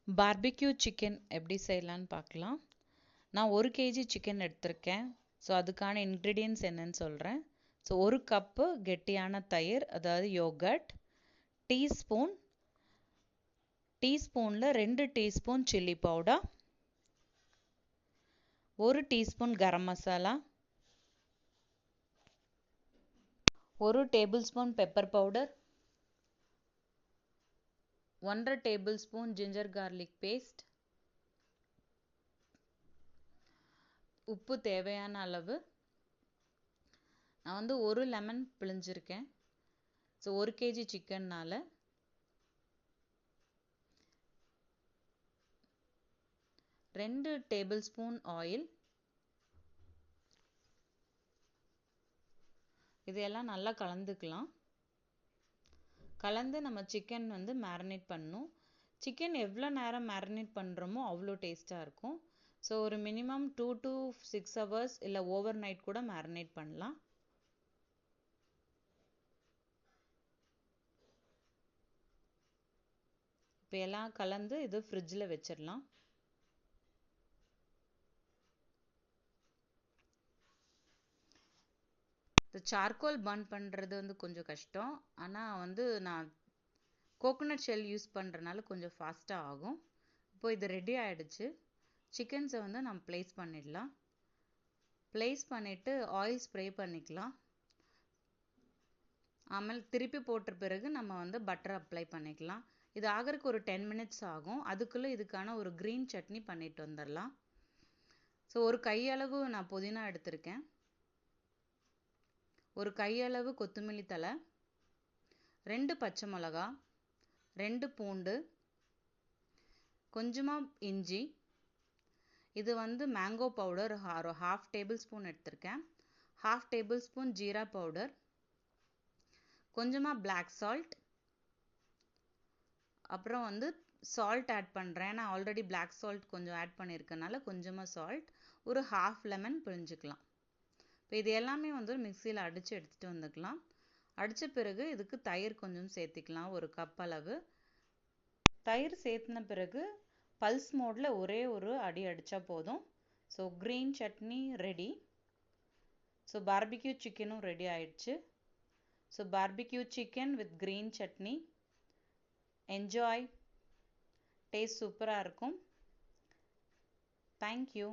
Barbecue chicken எப்படி செய்யலான்னு பார்க்கலாம். நான் 1 kg சிக்கன் எடுத்திருக்கேன். ஸோ அதுக்கான இன்க்ரீடியன்ட்ஸ் என்னன்னு சொல்கிறேன். ஸோ 1 கப்பு கெட்டியான தயிர், அதாவது யோகட், டீஸ்பூனில் 2 teaspoon chilli powder, 1 teaspoon garam masala, 1 tablespoon pepper powder, 1/2 tablespoon ginger garlic paste, உப்பு தேவையான அளவு. நான் 1 லெமன் பிழிஞ்சிருக்கேன். ஸோ 1 kg சிக்கன்னால் 2 டேபிள் ஸ்பூன் ஆயில். இதையெல்லாம் நல்லா கலந்துக்கலாம். கலந்து நம்ம சிக்கன் மேரினேட் பண்ணணும். சிக்கன் எவ்வளோ நேரம் மேரினேட் பண்ணுறோமோ அவ்வளோ டேஸ்ட்டாக இருக்கும். ஸோ ஒரு மினிமம் 2 to 6 hours இல்லை ஓவர் நைட் கூட மேரினேட் பண்ணலாம். இப்போ எல்லாம் கலந்து இது ஃப்ரிட்ஜில் வச்சிடலாம். இந்த சார்கோல் பர்ன் பண்ணுறது கொஞ்சம் கஷ்டம். ஆனால் நான் கோகோனட் ஷெல் யூஸ் பண்ணுறனால கொஞ்சம் ஃபாஸ்ட்டாக ஆகும். இப்போ இது ரெடி ஆகிடுச்சு. சிக்கன்ஸை நம்ம ப்ளேஸ் பண்ணிடலாம். ப்ளேஸ் பண்ணிவிட்டு ஆயில் ஸ்ப்ரே பண்ணிக்கலாம். ஆಮೇಲೆ திருப்பி போட்ட பிறகு நம்ம பட்டர் அப்ளை பண்ணிக்கலாம். இது ஆகிறதுக்கு ஒரு 10 minutes ஆகும். அதுக்குள்ளே இதுக்கான ஒரு க்ரீன் சட்னி பண்ணிட்டு வந்துடலாம். ஸோ ஒரு கையளவு நான் புதினா எடுத்திருக்கேன், ஒரு கையளவு கொத்தமல்லி தழை, 2 பச்சை மிளகா, 2 பூண்டு, கொஞ்சமாக இஞ்சி. இது மேங்கோ பவுடர் ஒரு 1/2 டேபிள் ஸ்பூன் எடுத்திருக்கேன், 1/2 டேபிள் ஸ்பூன் ஜீரா பவுடர், கொஞ்சமாக பிளாக் சால்ட், அப்புறம் சால்ட் ஆட் பண்ணுறேன். நான் ஆல்ரெடி பிளாக் சால்ட் கொஞ்சம் ஆட் பண்ணியிருக்கனால கொஞ்சமாக சால்ட், ஒரு 1/2 லெமன் பிழிஞ்சிக்கலாம். இப்போ இது எல்லாமே மிக்சியில் அடித்து எடுத்துகிட்டு வந்துக்கலாம். அடித்த பிறகு இதுக்கு தயிர் கொஞ்சம் சேர்த்திக்கலாம், ஒரு கப் அளவு. தயிர் சேர்த்தின பிறகு பல்ஸ் மோடில் ஒரே ஒரு அடி அடித்தா போதும். So green chutney ready. So barbecue சிக்கனும் ரெடி ஆயிடுச்சு. So barbecue chicken with green chutney. Enjoy. Taste சூப்பராக இருக்கும். தேங்க்யூ.